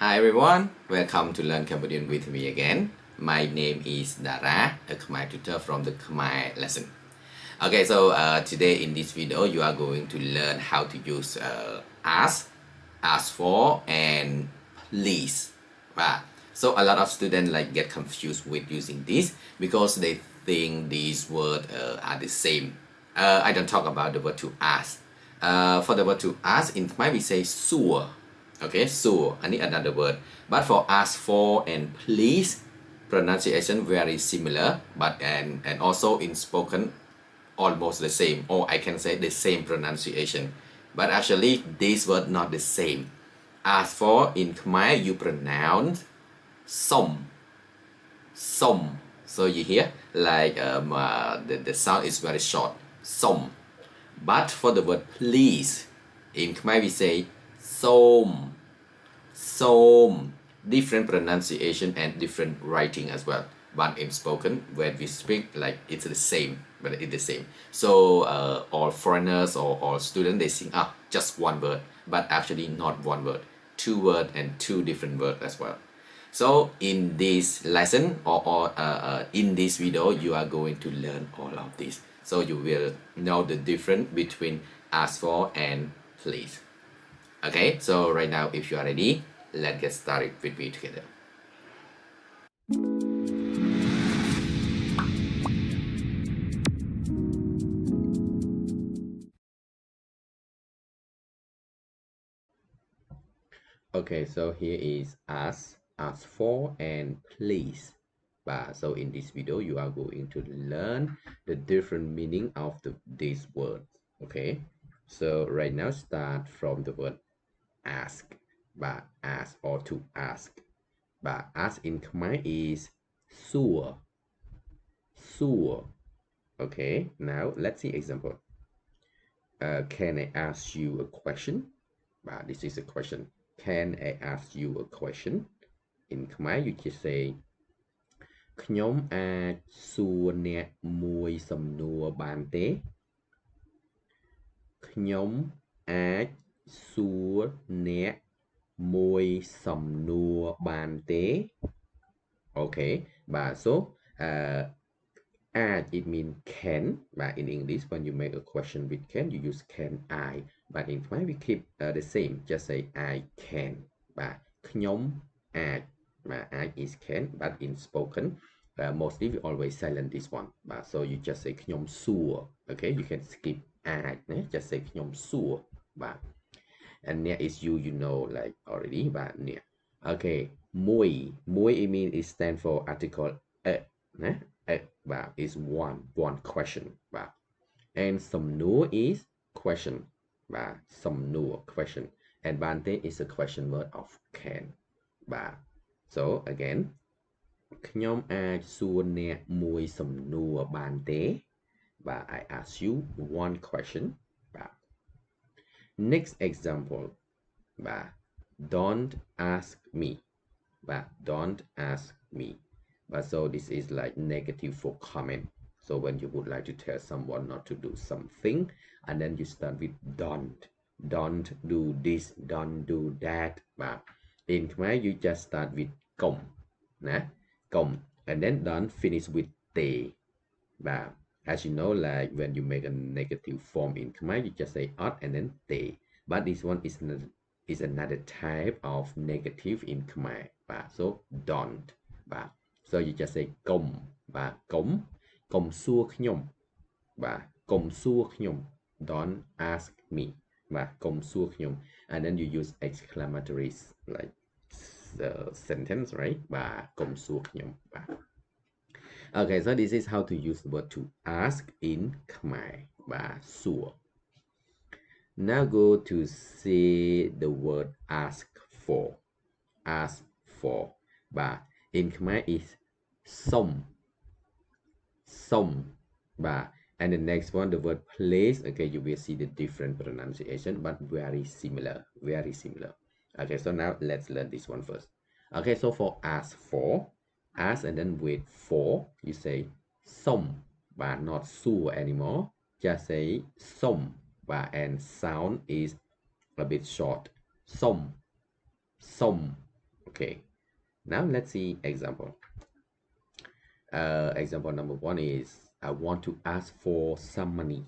Hi everyone, welcome to Learn Cambodian with me again. My name is Dara, a Khmer tutor from the Khmer Lesson. Okay, so today in this video you are going to learn how to use ask for, and please. So a lot of students get confused with using this because they think these words are the same. I don't talk about the word to ask. For the word to ask, in Khmer we say sure. Okay, so I need another word. But for ask for and please, pronunciation very similar, but and also in spoken almost the same, or I can say the same pronunciation. But actually, these words not the same. Ask for in Khmer you pronounce som, som. So you hear the sound is very short, som. But for the word please, in Khmer we say som. So different pronunciation and different writing as well. But in spoken, when we speak, it's the same, but it's the same. So all foreigners or all students, they think just one word, but actually not one word, two words and two different words as well. So in this lesson or in this video, you are going to learn all of this. So you will know the difference between ask for and please. Okay, so right now, if you are ready, let's get started with me together. Okay, so here is ask for, and please. So in this video, you are going to learn the different meaning of these words. Okay, so right now start from the word ask. Ask or to ask. Ask in Khmer is sure. Okay, now let's see example. Can I ask you a question? This is a question. Can I ask you a question? In Khmer you just say ខ្ញុំអាចសួរអ្នកមួយសំណួរបានទេខ្ញុំអាចសួរអ្នកមួយសំណួរបានទេ Okay, so it means can, but in English when you make a question with can, you use can I, but in Khmer we keep the same, just say I can. ខ្ញុំអាច I is can, but in spoken mostly we always silent this one. So you just say ខ្ញុំសួរ. Okay, you can skip អាច just say ខ្ញុំសួរ. And អ្នក is you know like already, but អ្នក okay, មួយ it means it stand for article is one question. And សំណួរ is question. សំណួរ question. And បានទេ is a question word of can. So again, ខ្ញុំអាចសួរអ្នកមួយសំណួរបានទេ I ask you one question. Next example. Don't ask me. Don't ask me. So this is like negative for comment. So when you would like to tell someone not to do something, and then you start with don't do this, don't do that. In Khmer you just start with kom, and then don't finish with te. As you know, like when you make a negative form in Khmer, you just say ot and then te. But this one is another type of negative in Khmer. So don't. So you just say kom. Kom sua khnyom. Kom sua khnyom. Don't ask me. Kom sua khnyom. And then you use exclamatory like sentence, right? Kom sua khnyom. Okay, so this is how to use the word to ask in Khmer. Sua. Now go to see the word ask for. Ask for. In Khmer is som. And the next one, the word place. Okay, you will see the different pronunciation, but very similar. Okay, so now let's learn this one first. Okay, so for ask for, ask and then with for, you say som, but not su anymore. Just say som, and sound is a bit short. Som. Okay, now let's see example. Example number 1 is I want to ask for some money.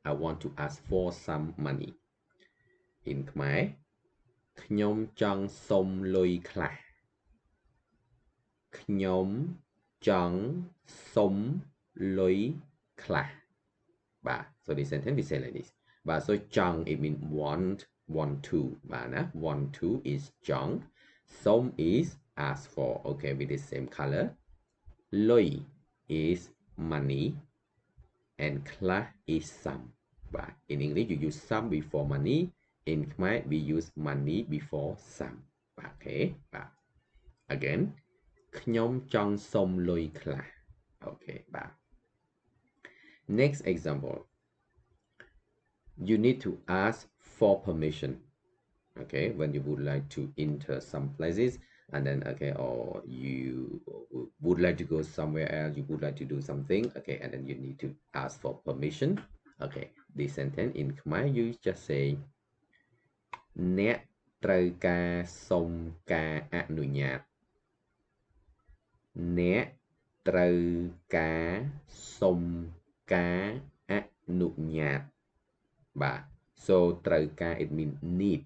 I want to ask for some money. In Khmer ខ្ញុំចង់សុំលុយខ្លះខ្ញុំចង់សុំលុយខ្លះ so this sentence we say like this. So ចង់ it means want to ណា want to is ចង់ សុំ is ask for. Okay, with the same color. Loi is money and klah is some. In English you use some before money. In Khmer we use money before some. Okay. Again ខ្ញុំចង់សុំលុយខ្លះ Okay. Next example. You need to ask for permission. Okay, when you would like to enter some places, and then okay, or you would like to go somewhere else, you would like to do something, okay, and then you need to ask for permission. Okay, this sentence in Khmer you just say អ្នកត្រូវការសុំការអនុញ្ញាត អ្នកត្រូវការសុំការអនុញ្ញាត so ត្រូវការ it means need.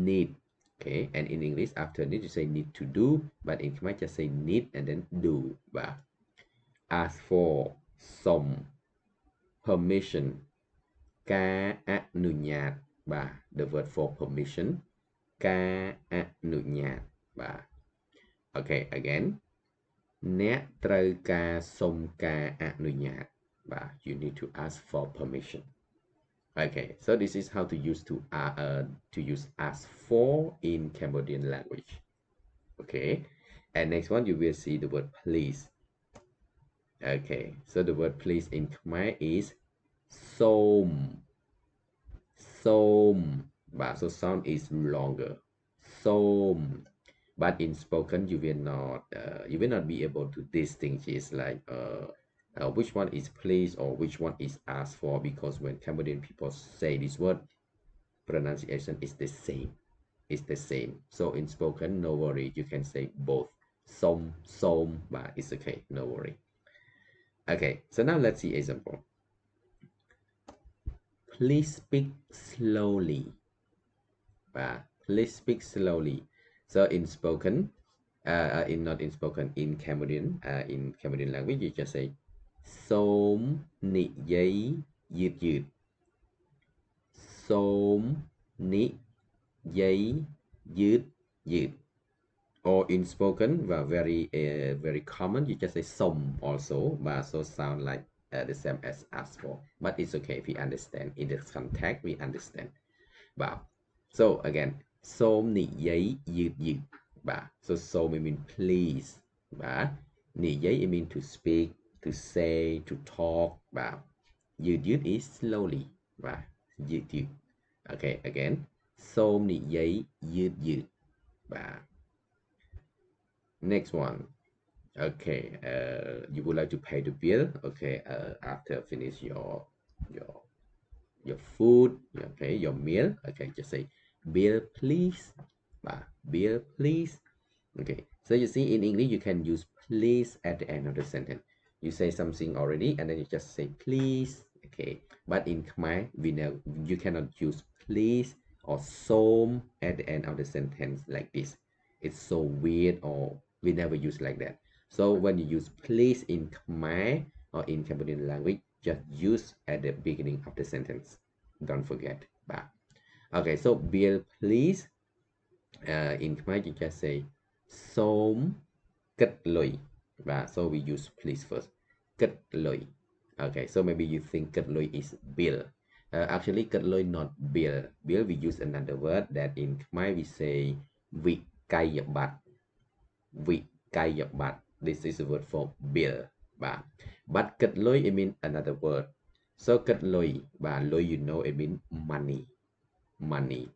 Need. Okay, and in English after need you say need to do, but in Khmer just say need and then do. Ask for some permission ការអនុញ្ញាត the word for permission ការអនុញ្ញាត Okay, again អ្នកត្រូវការសុំការអនុញ្ញាត you need to ask for permission. Okay, so this is how to use ask for in Cambodian language. Okay, and next one you will see the word please. Okay, so the word please in Khmer is som. So sound is longer. Som. But in spoken you will not be able to distinguish like which one is please or which one is asked for, because when Cambodian people say this word, pronunciation is the same. It's the same. So in spoken, no worry, you can say both. Som, but it's okay, no worry. Okay, so now let's see example. Please speak slowly. Please speak slowly. So in spoken, in Cambodian language, you just say សូមនិយាយយឺតៗ សូមនិយាយយឺតៗ or in spoken, very common, you just say som also, but so sound like the same as ask for, but it's okay if we understand in the context, we understand. So again សូមនិយាយយឺតៗ so som it mean please. និយាយ it mean to speak, to say, to talk. Yud is slowly. Yud. Okay, again. Som ni yay yud. Next one. Okay, you would like to pay the bill. Okay, after finish your food, okay, your meal. Okay, just say bill please. Bill please. Okay, so you see in English you can use please at the end of the sentence. You say something already and then you just say please. Okay, but in Khmer you cannot use please or som at the end of the sentence like this. It's so weird, or we never use like that. So when you use please in Khmer or in Cambodian language, just use at the beginning of the sentence. Don't forget. Okay, so bill please. In Khmer you just say som kat loi. So we use please first. Kat loi. Okay, so maybe you think kat loi is bill. Actually kat loi not bill. Bill we use another word that in Khmer we say vikayabat. Vikayabat. This is a word for bill. But kat loi it means another word. So kat loi, loi you know it means money. Money.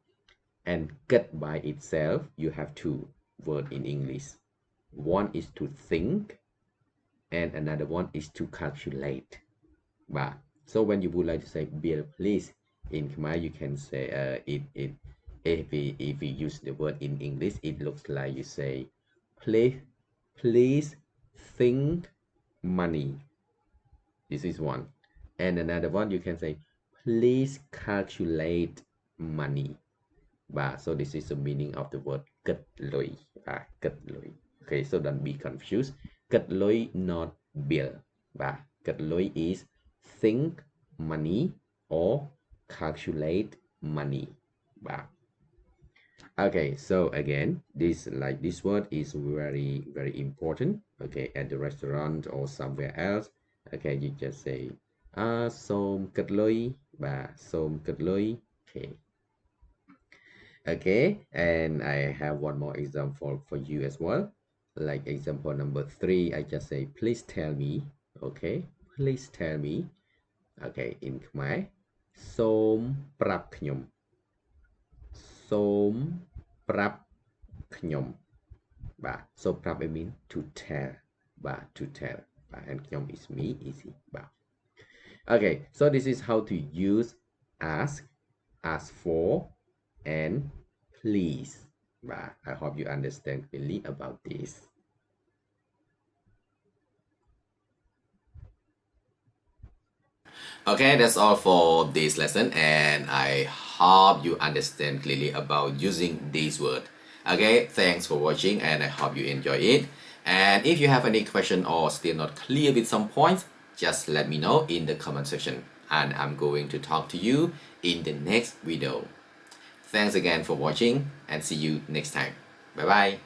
And kat by itself you have two words in English. One is to think and another one is to calculate. So when you would like to say bill please in Khmer you can say if we use the word in English, it looks like you say, please think money. This is one. And another one, you can say, please calculate money. So this is the meaning of the word cất lối. Cất lối. Okay, so don't be confused. Cất lối not bill. Cất lối is think money or calculate money. Okay, so again, this word is very important. Okay, at the restaurant or somewhere else. Okay, you just say Som cất lối. Som cất lối. Okay, and I have one more example for you as well. Like example number 3, I just say, please tell me. Okay, please tell me. Okay, in Khmer, Som prap khnyom. Som prap khnyom. So prap I mean to tell. To tell. And khnyom is me, easy. Okay, so this is how to use ask for, and please. I hope you understand clearly about this. Okay, that's all for this lesson, and I hope you understand clearly about using this word. Okay, thanks for watching, and I hope you enjoy it. And if you have any question or still not clear with some points, just let me know in the comment section, and I'm going to talk to you in the next video. Thanks again for watching, and see you next time. Bye bye.